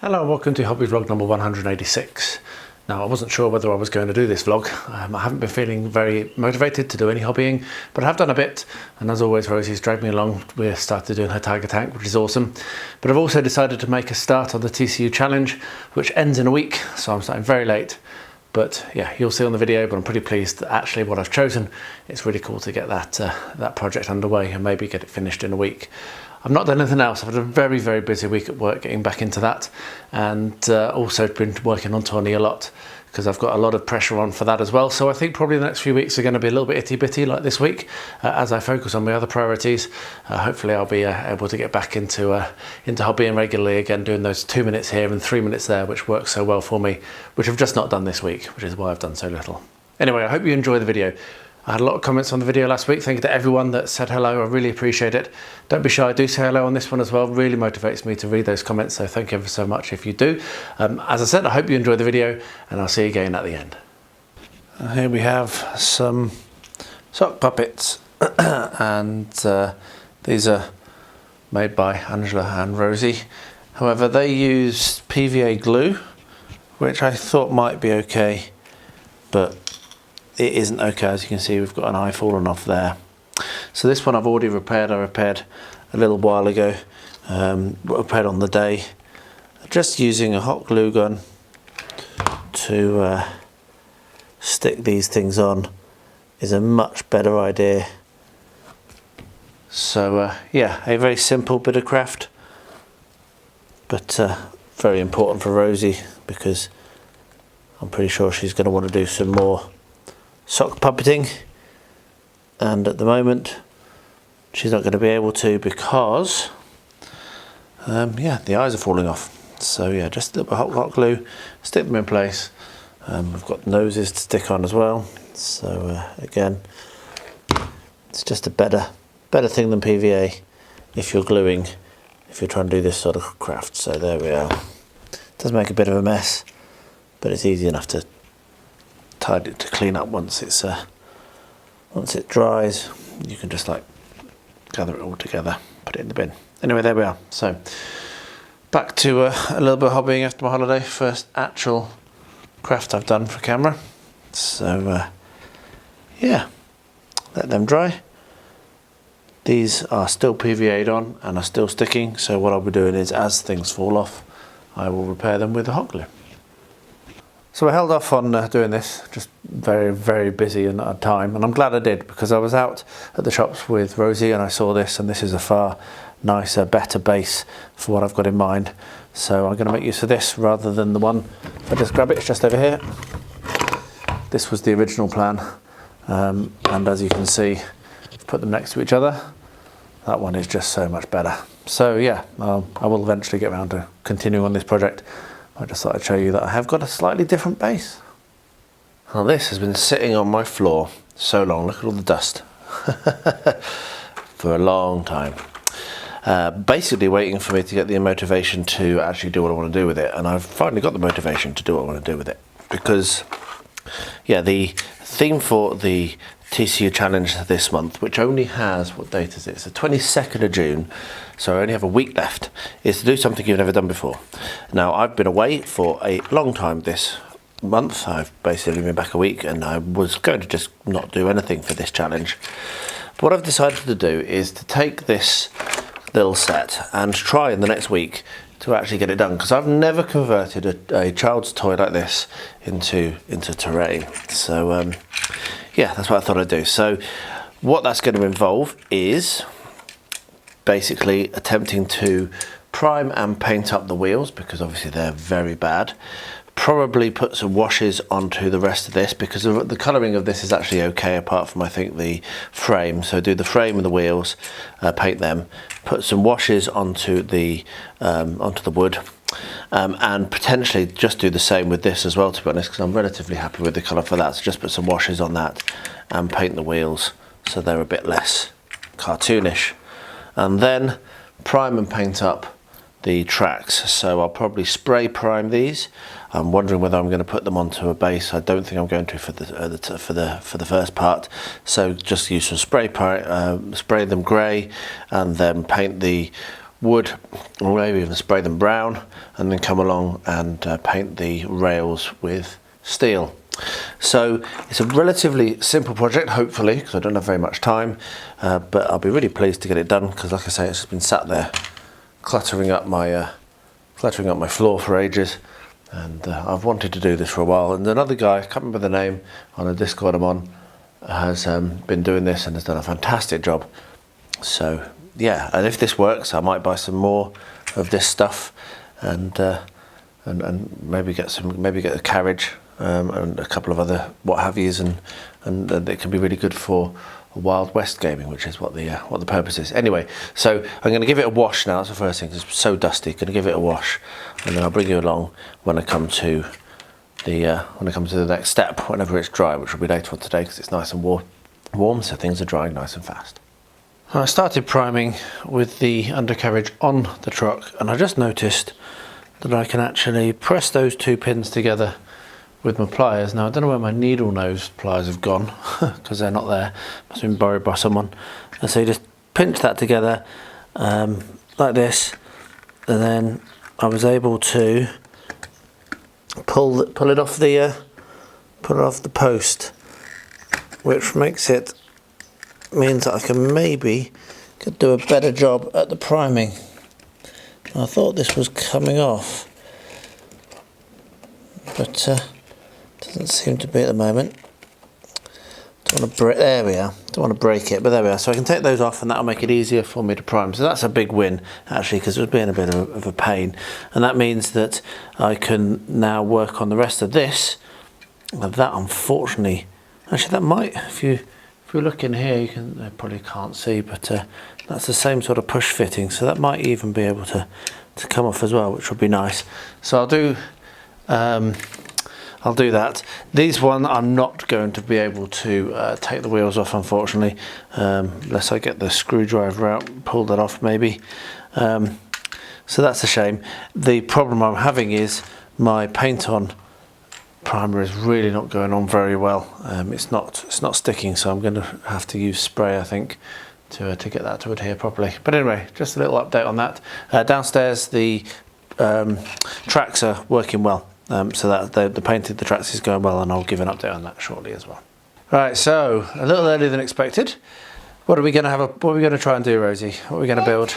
Hello and welcome to Hobby Vlog number 186. Now I wasn't sure whether I was going to do this vlog. I haven't been feeling very motivated to do any hobbying, but I have done a bit, and as always Rosie's dragged me along. We started doing her tiger tank, which is awesome, but I've also decided to make a start on the TCU challenge, which ends in a week, so I'm starting very late. But yeah, you'll see on the video, but I'm pretty pleased that actually what I've chosen, it's really cool to get that project underway and maybe get it finished in a week. I've not done anything else. I've had a very, very busy week at work getting back into that, and also been working on Tawny a lot because I've got a lot of pressure on for that as well. So I think probably the next few weeks are going to be a little bit itty-bitty like this week as I focus on my other priorities. Hopefully I'll be able to get back into hobbying regularly again, doing those 2 minutes here and 3 minutes there, which works so well for me, which I've just not done this week, which is why I've done so little. Anyway, I hope you enjoy the video. I had a lot of comments on the video last week. Thank you to everyone that said hello. I really appreciate it. Don't be shy, do say hello on this one as well. Really motivates me to read those comments, so thank you ever so much if you do. As I said, I hope you enjoy the video, and I'll see you again at the end. Here we have some sock puppets, and these are made by Angela and Rosie. However, they use PVA glue, which I thought might be okay, but it isn't okay. As you can see, we've got an eye fallen off there. So this one I've already repaired. I repaired a little while ago, repaired on the day, just using a hot glue gun to stick these things on is a much better idea. So yeah, a very simple bit of craft, but very important for Rosie, because I'm pretty sure she's going to want to do some more sock puppeting, and at the moment she's not going to be able to because yeah, the eyes are falling off. So yeah, just a little bit of hot glue, stick them in place. We've got noses to stick on as well, so again, it's just a better thing than PVA if you're gluing, if you're trying to do this sort of craft. So there we are. It does make a bit of a mess, but it's easy enough to tidy it, to clean up once it dries. You can just like gather it all together, put it in the bin. Anyway, there we are. So back to a little bit of hobbying after my holiday. First actual craft I've done for camera. So yeah, let them dry. These are still PVA'd on and are still sticking, so what I'll be doing is, as things fall off, I will repair them with the hot glue. So I held off on doing this, just very, very busy and at time, and I'm glad I did, because I was out at the shops with Rosie and I saw this, and this is a far nicer, better base for what I've got in mind. So I'm going to make use of this rather than the one. If I just grab it, it's just over here. This was the original plan, and as you can see, put them next to each other. That one is just so much better. So yeah, I will eventually get around to continuing on this project. I just thought I'd show you that I have got a slightly different base. Now this has been sitting on my floor so long, look at all the dust, for a long time. Basically waiting for me to get the motivation to actually do what I want to do with it, and I've finally got the motivation to do what I want to do with it, because yeah, the theme for the TCU challenge this month, which only has, what date is it? It's the 22nd of June, so I only have a week left, is to do something you've never done before. Now, I've been away for a long time this month. I've basically been back a week, and I was going to just not do anything for this challenge. But what I've decided to do is to take this little set and try in the next week to actually get it done, because I've never converted a child's toy like this into terrain. So yeah, that's what I thought I'd do. So what that's going to involve is basically attempting to prime and paint up the wheels, because obviously they're very bad. Probably put some washes onto the rest of this, because the colouring of this is actually okay, apart from I think the frame. So do the frame and the wheels, paint them, put some washes onto the wood, and potentially just do the same with this as well, to be honest, because I'm relatively happy with the colour for that. So just put some washes on that and paint the wheels so they're a bit less cartoonish, and then prime and paint up the tracks. So I'll probably spray prime these. I'm wondering whether I'm going to put them onto a base. I don't think I'm going to for the first part. So just use some spray them grey, and then paint the wood, or maybe even spray them brown, and then come along and paint the rails with steel. So it's a relatively simple project, hopefully, because I don't have very much time, but I'll be really pleased to get it done, because like I say, it's just been sat there cluttering up my floor for ages, and I've wanted to do this for a while. And another guy, I can't remember the name, on a Discord I'm on, has been doing this and has done a fantastic job. So yeah, and if this works, I might buy some more of this stuff, and maybe get a carriage, and a couple of other what have yous, and it can be really good for Wild West gaming, which is what the purpose is. Anyway, so I'm going to give it a wash now. That's the first thing, because it's so dusty. Going to give it a wash, and then I'll bring you along when I come to the next step, whenever it's dry, which will be later on today, because it's nice and warm, so things are drying nice and fast. I started priming with the undercarriage on the truck, and I just noticed that I can actually press those two pins together with my pliers. Now I don't know where my needle nose pliers have gone, because they're not there, must have been borrowed by someone. And so you just pinch that together like this, and then I was able to pull it off the post, which means that I can maybe do a better job at the priming. I thought this was coming off, but doesn't seem to be at the moment. There we are. Don't want to break it, but there we are. So I can take those off, and that'll make it easier for me to prime. So that's a big win, actually, because it was being a bit of a pain. And that means that I can now work on the rest of this. But that, unfortunately, actually, that might, if you look in here, you probably can't see, but that's the same sort of push fitting. So that might even be able to come off as well, which would be nice. So I'll do that. These one I'm not going to be able to take the wheels off, unfortunately, unless I get the screwdriver out and pull that off maybe. So that's a shame. The problem I'm having is my paint on primer is really not going on very well. It's not sticking, so I'm going to have to use spray, I think, to get that to adhere properly. But anyway, just a little update on that. Downstairs the tracks are working well. So that the painted the tracks is going well, and I'll give an update on that shortly as well. Right, so a little earlier than expected. What are we going to try and do, Rosie? What are we going to build?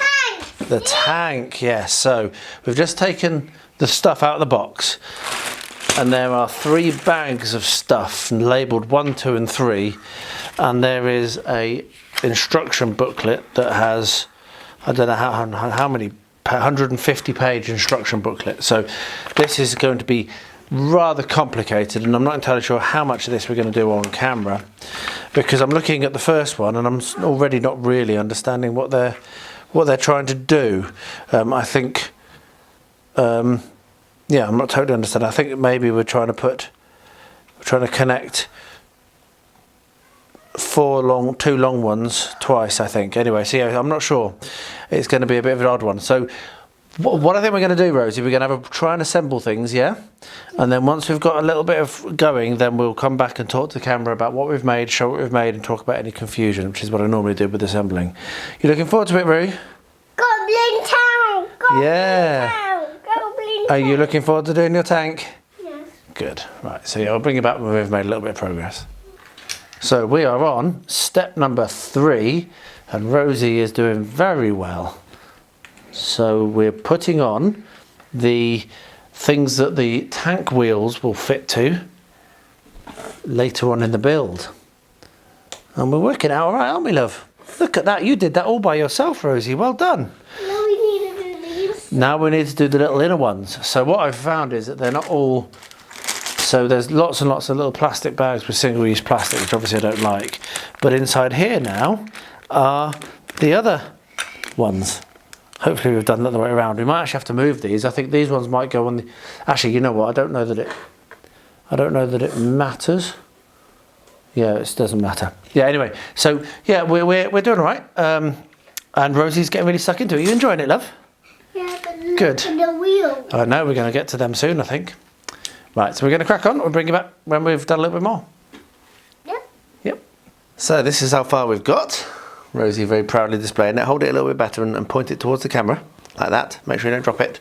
The tank, yes. So we've just taken the stuff out of the box, and there are 3 bags of stuff labelled 1, 2 and 3, and there is a instruction booklet that has, I don't know how many, 150-page instruction booklet. So this is going to be rather complicated, and I'm not entirely sure how much of this we're going to do on camera, because I'm looking at the first one and I'm already not really understanding what they're trying to do. I think yeah, I'm not totally understanding. I think maybe we're trying to connect 2 long ones twice, I think. Anyway, so yeah, I'm not sure. It's going to be a bit of an odd one. So what I think we're going to do, Rosie, we're going to try and assemble things, yeah? And then once we've got a little bit of going, then we'll come back and talk to the camera about what we've made, show what we've made, and talk about any confusion, which is what I normally do with assembling. You looking forward to it, Roo? Goblin Town! Yeah. Goblin Town! Are you looking forward to doing your tank? Yes. Good. Right, so yeah, I'll bring you back when we've made a little bit of progress. So we are on step number 3, and Rosie is doing very well. So we're putting on the things that the tank wheels will fit to later on in the build. And we're working out all right, aren't we, love? Look at that, you did that all by yourself, Rosie. Well done. Now we need to do these. Now we need to do the little inner ones. So what I've found is that they're not all... So there's lots and lots of little plastic bags with single-use plastic, which obviously I don't like. But inside here now are the other ones. Hopefully we've done that the way around. We might actually have to move these. I think these ones might go on the... Actually, you know what? I don't know that it matters. Yeah, it doesn't matter. Yeah, anyway. So, yeah, we're doing all right. And Rosie's getting really stuck into it. Are you enjoying it, love? Yeah, but Good. For the wheel. I know, we're going to get to them soon, I think. Right, so we're going to crack on. We'll bring you back when we've done a little bit more. Yep. Yep. So this is how far we've got. Rosie very proudly displaying it. Hold it a little bit better and point it towards the camera, like that. Make sure you don't drop it.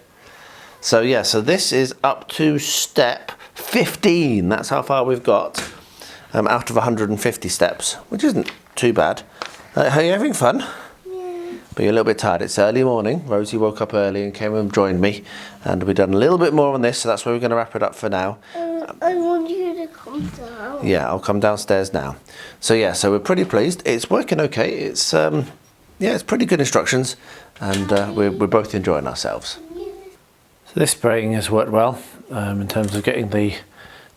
So yeah, so this is up to step 15. That's how far we've got out of 150 steps, which isn't too bad. Are you having fun? Yeah. But you're a little bit tired. It's early morning. Rosie woke up early and came and joined me, and we've done a little bit more on this, so that's where we're going to wrap it up for now. I want you to come down. Yeah, I'll come downstairs now. So yeah, so we're pretty pleased. It's working okay. It's yeah, it's pretty good instructions, and we're both enjoying ourselves. So this spraying has worked well in terms of getting the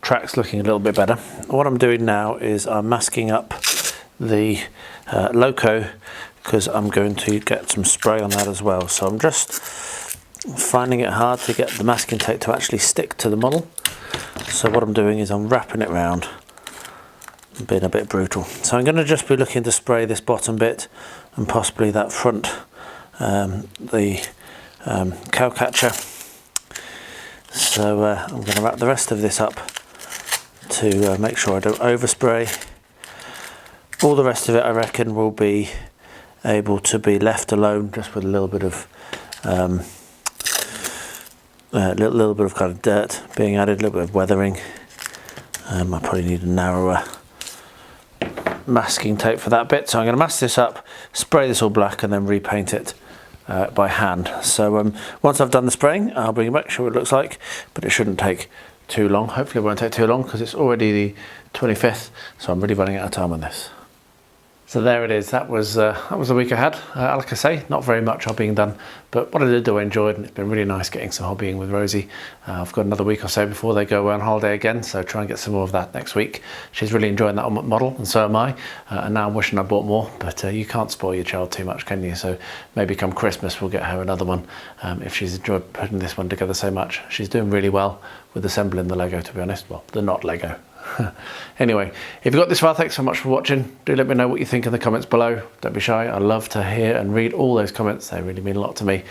tracks looking a little bit better. What I'm doing now is I'm masking up the loco, because I'm going to get some spray on that as well. So I'm just finding it hard to get the masking tape to actually stick to the model. So what I'm doing is I'm wrapping it round, being a bit brutal. So I'm going to just be looking to spray this bottom bit and possibly that front, the cow catcher. So I'm going to wrap the rest of this up to make sure I don't overspray. All the rest of it I reckon will be able to be left alone, just with a little bit of little bit of kind of dirt being added, a little bit of weathering. I probably need a narrower masking tape for that bit, so I'm going to mask this up, spray this all black, and then repaint it by hand. So once I've done the spraying, I'll bring you back, show what it looks like, but it shouldn't take too long. Hopefully it won't take too long, because it's already the 25th, so I'm really running out of time on this. So there it is. That was the week I had. Like I say, not very much being done, but what I did do I enjoyed, and it's been really nice getting some hobbying with Rosie. I've got another week or so before they go away on holiday again, so try and get some more of that next week. She's really enjoying that model, and so am I. And now I'm wishing I bought more, but you can't spoil your child too much, can you? So maybe come Christmas we'll get her another one if she's enjoyed putting this one together so much. She's doing really well with assembling the Lego, to be honest. Well, the not Lego. Anyway, if you got this far, thanks so much for watching. Do let me know what you think in the comments below. Don't be shy. I love to hear and read all those comments. They really mean a lot to me.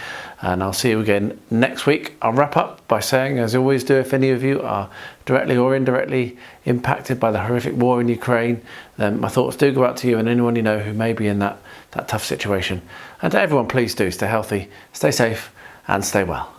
And I'll see you again next week. I'll wrap up by saying, as I always do, if any of you are directly or indirectly impacted by the horrific war in Ukraine, then my thoughts do go out to you and anyone you know who may be in that tough situation. And to everyone, please do stay healthy, stay safe, and stay well.